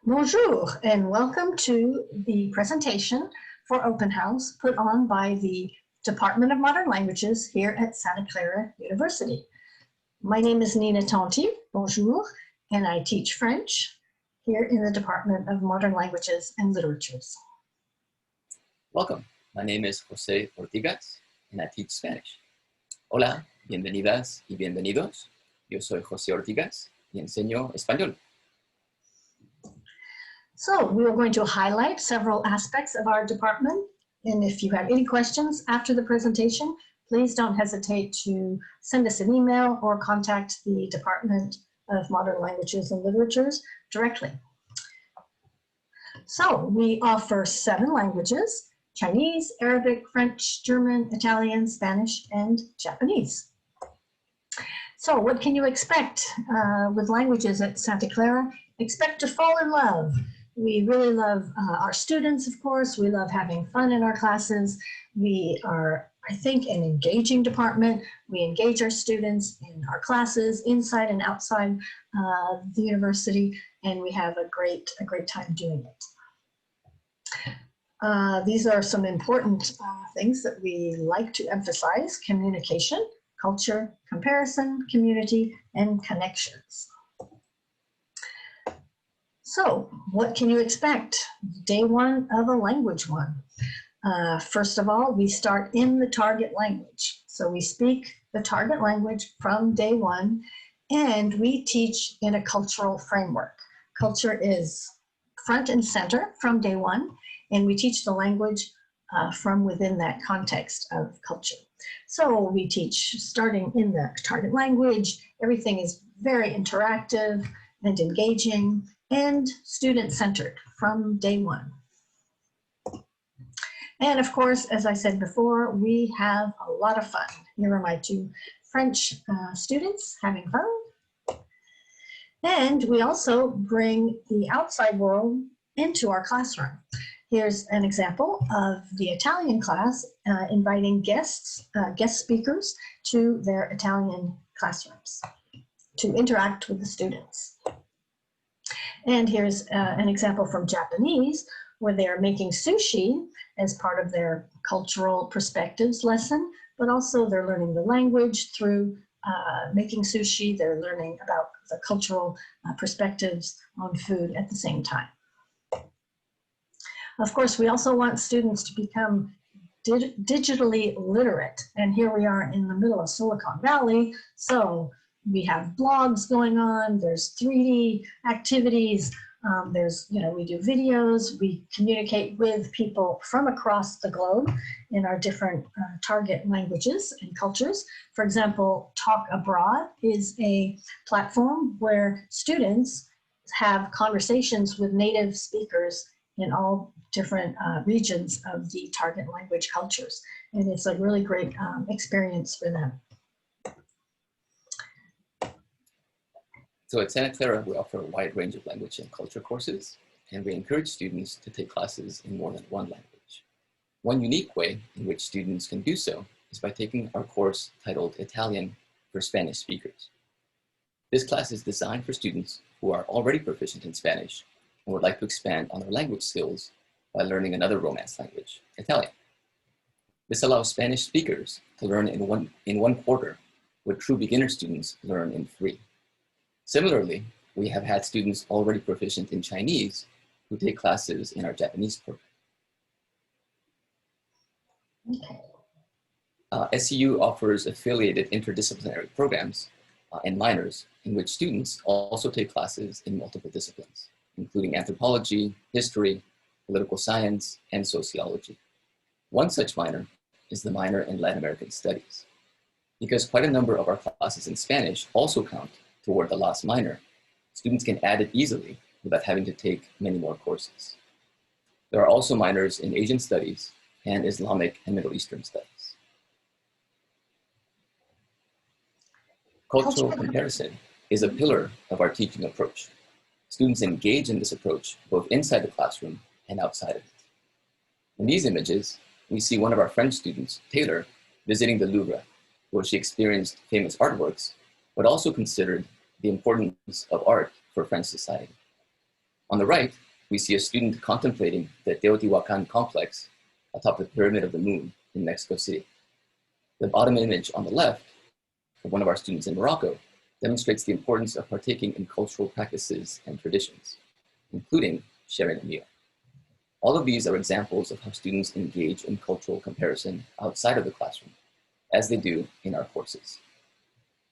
Bonjour and welcome to the presentation for Open House put on by the Department of Modern Languages here at Santa Clara University. My name is Nina Tanti, bonjour, and I teach French here in the Department of Modern Languages and Literatures. Welcome, my name is José Ortigas and I teach Spanish. Hola, bienvenidas y bienvenidos. Yo soy José Ortigas y enseño español. So we are going to highlight several aspects of our department, and if you have any questions after the presentation, please don't hesitate to send us an email or contact the Department of Modern Languages and Literatures directly. So we offer 7 languages: Chinese, Arabic, French, German, Italian, Spanish, and Japanese. So what can you expect with languages at Santa Clara? Expect to fall in love. We really love our students, of course. We love having fun in our classes. We are, I think, an engaging department. We engage our students in our classes, inside and outside the university, and we have a great time doing it. These are some important things that we like to emphasize: communication, culture, comparison, community, and connections. So what can you expect? Day 1 of a language one. First of all, we start in the target language. So we speak the target language from day 1, and we teach in a cultural framework. Culture is front and center from day 1, and we teach the language from within that context of culture. So we teach starting in the target language. Everything is very interactive and engaging and student-centered from day 1. And of course, as I said before, we have a lot of fun. Here are my 2 French students having fun. And we also bring the outside world into our classroom. Here's an example of the Italian class inviting guest speakers to their Italian classrooms to interact with the students. And here's an example from Japanese, where they are making sushi as part of their cultural perspectives lesson, but also they're learning the language through making sushi. They're learning about the cultural perspectives on food at the same time. Of course, we also want students to become digitally literate. And here we are in the middle of Silicon Valley. So we have blogs going on, there's 3D activities, we do videos, we communicate with people from across the globe in our different target languages and cultures. For example, Talk Abroad is a platform where students have conversations with native speakers in all different regions of the target language cultures. And it's a really great experience for them. So at Santa Clara, we offer a wide range of language and culture courses, and we encourage students to take classes in more than one language. One unique way in which students can do so is by taking our course titled Italian for Spanish Speakers. This class is designed for students who are already proficient in Spanish and would like to expand on their language skills by learning another Romance language, Italian. This allows Spanish speakers to learn in one quarter what true beginner students learn in 3. Similarly, we have had students already proficient in Chinese who take classes in our Japanese program. SCU offers affiliated interdisciplinary programs and minors in which students also take classes in multiple disciplines, including anthropology, history, political science, and sociology. One such minor is the minor in Latin American Studies. Because quite a number of our classes in Spanish also count toward the last minor, students can add it easily without having to take many more courses. There are also minors in Asian Studies and Islamic and Middle Eastern Studies. Cultural comparison is a pillar of our teaching approach. Students engage in this approach both inside the classroom and outside of it. In these images, we see one of our French students, Taylor, visiting the Louvre, where she experienced famous artworks, but also considered the importance of art for French society. On the right, we see a student contemplating the Teotihuacan complex atop the Pyramid of the Moon in Mexico City. The bottom image on the left of one of our students in Morocco demonstrates the importance of partaking in cultural practices and traditions, including sharing a meal. All of these are examples of how students engage in cultural comparison outside of the classroom, as they do in our courses.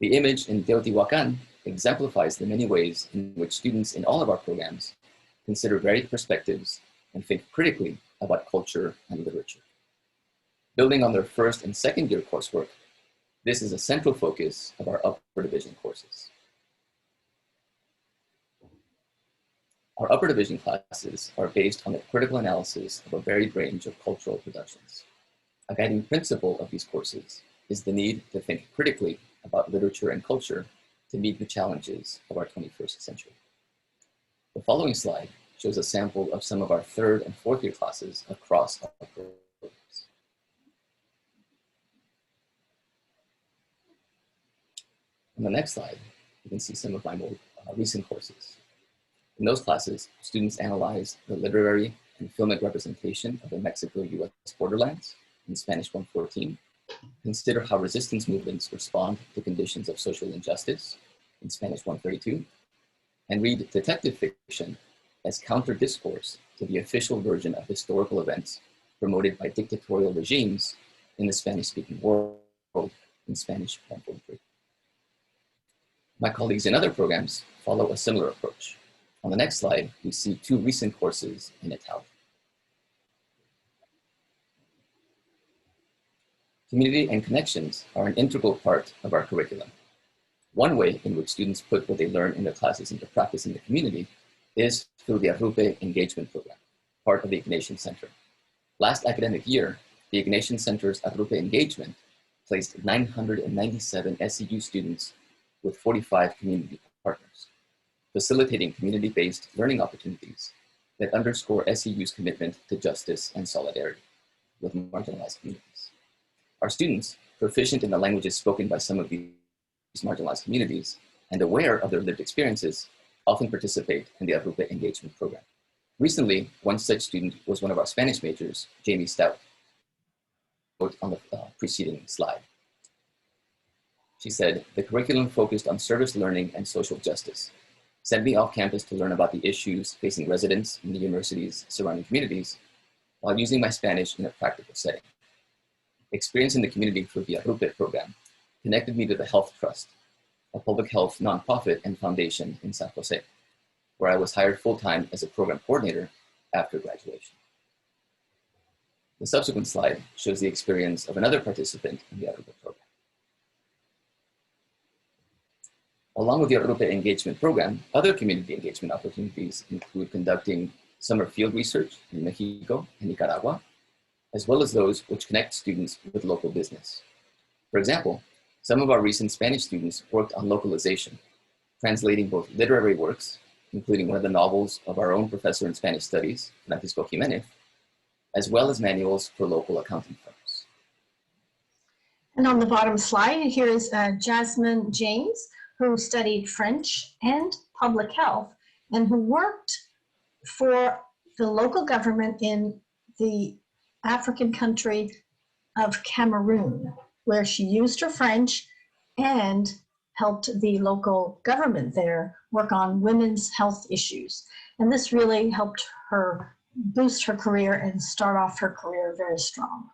The image in Teotihuacan exemplifies the many ways in which students in all of our programs consider varied perspectives and think critically about culture and literature. Building on their first and second year coursework, this is a central focus of our upper division courses. Our upper division classes are based on the critical analysis of a varied range of cultural productions. A guiding principle of these courses is the need to think critically about literature and culture to meet the challenges of our 21st century. The following slide shows a sample of some of our third and fourth year classes across our programs. On the next slide, you can see some of my more recent courses. In those classes, students analyze the literary and filmic representation of the Mexico-US borderlands in Spanish 114, consider how resistance movements respond to conditions of social injustice in Spanish 132, and read detective fiction as counter-discourse to the official version of historical events promoted by dictatorial regimes in the Spanish-speaking world in Spanish 143. My colleagues in other programs follow a similar approach. On the next slide, we see two recent courses in Italian. Community and connections are an integral part of our curriculum. One way in which students put what they learn in their classes into practice in the community is through the Arrupe Engagement Program, part of the Ignatian Center. Last academic year, the Ignatian Center's Arrupe Engagement placed 997 SCU students with 45 community partners, facilitating community-based learning opportunities that underscore SCU's commitment to justice and solidarity with marginalized communities. Our students, proficient in the languages spoken by some of these marginalized communities and aware of their lived experiences, often participate in the Arrupe Engagement Program. Recently, one such student was one of our Spanish majors, Jamie Stout, on the preceding slide. She said, "The curriculum focused on service learning and social justice, sent me off campus to learn about the issues facing residents in the university's surrounding communities while using my Spanish in a practical setting. Experience in the community through the Arrupe program connected me to the Health Trust, a public health nonprofit and foundation in San Jose, where I was hired full-time as a program coordinator after graduation." The subsequent slide shows the experience of another participant in the Arrupe program. Along with the Arrupe Engagement Program, other community engagement opportunities include conducting summer field research in Mexico and Nicaragua, as well as those which connect students with local business. For example, some of our recent Spanish students worked on localization, translating both literary works, including one of the novels of our own professor in Spanish studies, Francisco Jimenez, as well as manuals for local accounting firms. And on the bottom slide, here is Jasmine James, who studied French and public health and who worked for the local government in the African country of Cameroon, where she used her French and helped the local government there work on women's health issues. And this really helped her boost her career and start off her career very strong.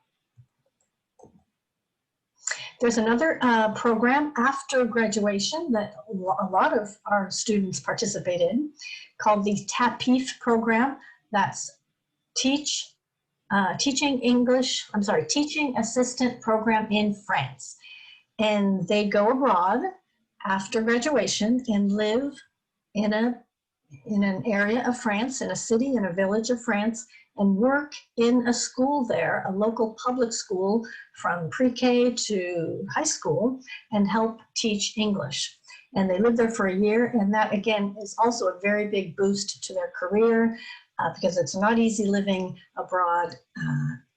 There's another program after graduation that a lot of our students participate in called the TAPIF program. That's Teaching Assistant Program in France. And they go abroad after graduation and live in an area of France, in a city, in a village of France, and work in a school there, a local public school from pre-K to high school, and help teach English. And they live there for a year, and that again is also a very big boost to their career because it's not easy living abroad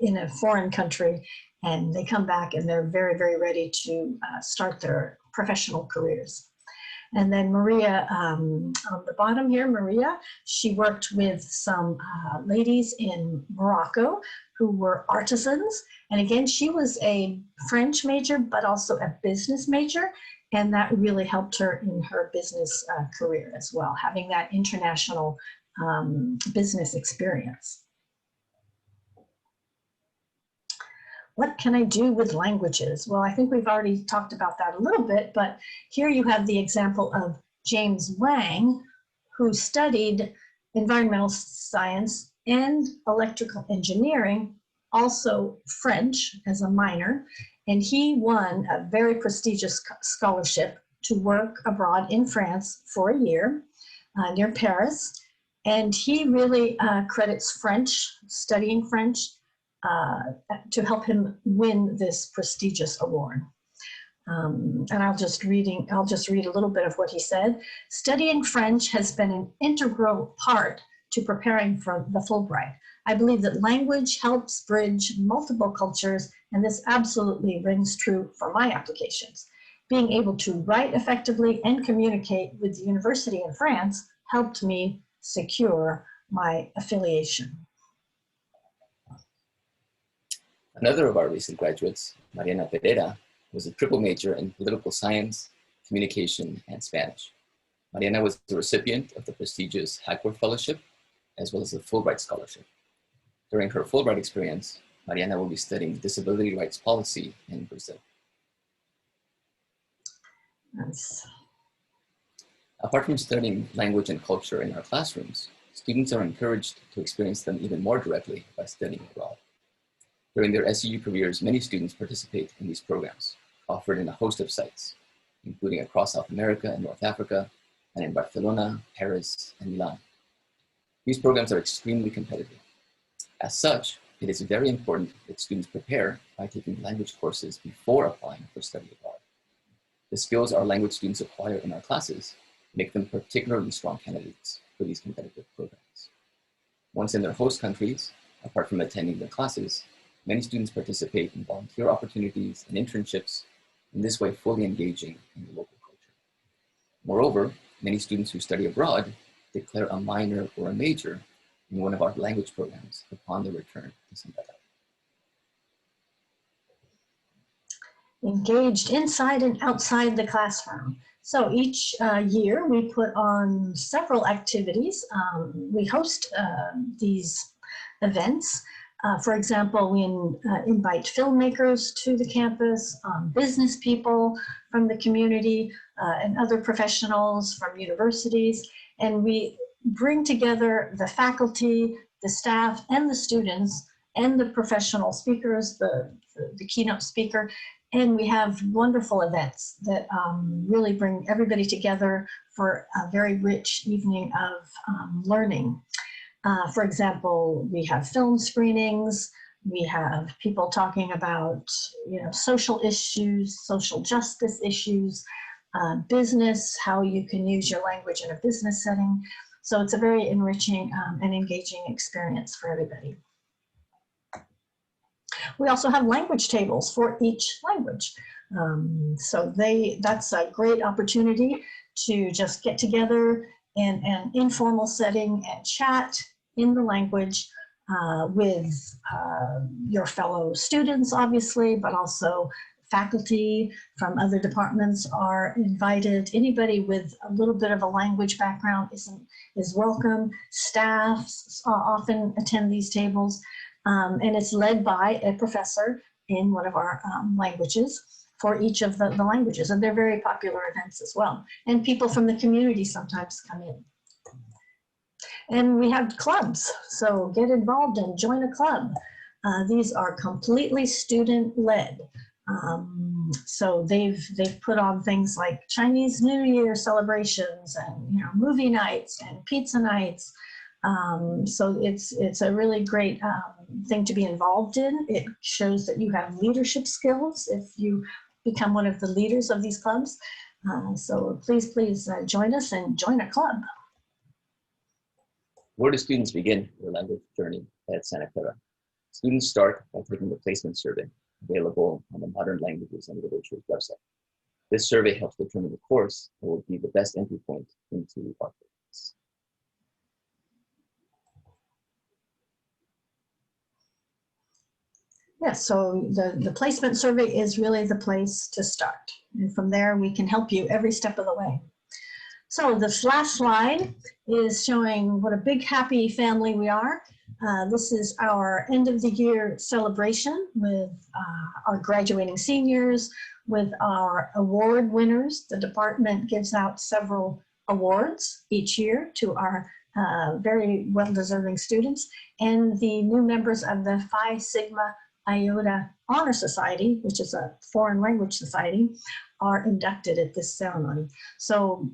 in a foreign country, and they come back and they're very, very ready to start their professional careers. And then Maria, on the bottom here, Maria, she worked with some ladies in Morocco who were artisans. And again, she was a French major, but also a business major. And that really helped her in her business career as well, having that international business experience. What can I do with languages? Well, I think we've already talked about that a little bit, but here you have the example of James Wang, who studied environmental science and electrical engineering, also French as a minor, and he won a very prestigious scholarship to work abroad in France for a year near Paris. And he really credits French, studying French, to help him win this prestigious award. And I'll just read a little bit of what he said. Studying French has been an integral part to preparing for the Fulbright. I believe that language helps bridge multiple cultures, and this absolutely rings true for my applications. Being able to write effectively and communicate with the university in France helped me secure my affiliation. Another of our recent graduates, Mariana Pereira, was a triple major in political science, communication, and Spanish. Mariana was the recipient of the prestigious Hackworth Fellowship, as well as the Fulbright Scholarship. During her Fulbright experience, Mariana will be studying disability rights policy in Brazil. Nice. Apart from studying language and culture in our classrooms, students are encouraged to experience them even more directly by studying abroad. During their SCU careers, many students participate in these programs, offered in a host of sites, including across South America and North Africa, and in Barcelona, Paris, and Milan. These programs are extremely competitive. As such, it is very important that students prepare by taking language courses before applying for study abroad. The skills our language students acquire in our classes make them particularly strong candidates for these competitive programs. Once in their host countries, apart from attending their classes, many students participate in volunteer opportunities and internships, in this way fully engaging in the local culture. Moreover, many students who study abroad declare a minor or a major in one of our language programs upon their return to Santa Clara. Engaged inside and outside the classroom. So each year we put on several activities. We host these events. For example, we invite filmmakers to the campus, business people from the community, and other professionals from universities. And we bring together the faculty, the staff, and the students, and the professional speakers, the keynote speaker. And we have wonderful events that really bring everybody together for a very rich evening of learning. For example, we have film screenings, we have people talking about social issues, social justice issues, business, how you can use your language in a business setting. So it's a very enriching and engaging experience for everybody. We also have language tables for each language. So that's a great opportunity to just get together in an informal setting and chat in the language with your fellow students, obviously, but also faculty from other departments are invited. Anybody with a little bit of a language background is welcome. Staff often attend these tables, and it's led by a professor in one of our languages for each of the languages, and they're very popular events as well. And people from the community sometimes come in. And we have clubs, so get involved and join a club. These are completely student-led. So they've put on things like Chinese New Year celebrations and movie nights and pizza nights. So it's a really great thing to be involved in. It shows that you have leadership skills if you become one of the leaders of these clubs. So please join us and join a club. Where do students begin their language journey at Santa Clara? Students start by taking the placement survey available on the Modern Languages and Literatures website. This survey helps determine the course that will be the best entry point into our programs. Yes, so the placement survey is really the place to start. And from there, we can help you every step of the way. So this last slide is showing what a big, happy family we are. This is our end of the year celebration with our graduating seniors, with our award winners. The department gives out several awards each year to our very well-deserving students, and the new members of the Phi Sigma Iota Honor Society, which is a foreign language society, are inducted at this ceremony. So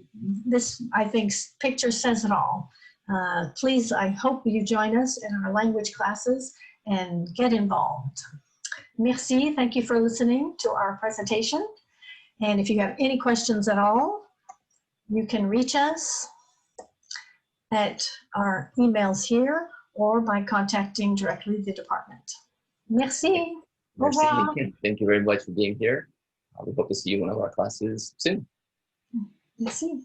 this, I think, picture says it all. Please, I hope you join us in our language classes and get involved. Merci, thank you for listening to our presentation. And if you have any questions at all, you can reach us at our emails here or by contacting directly the department. Merci. Merci. Au revoir. Thank you very much for being here. We hope to see you in one of our classes soon. Merci.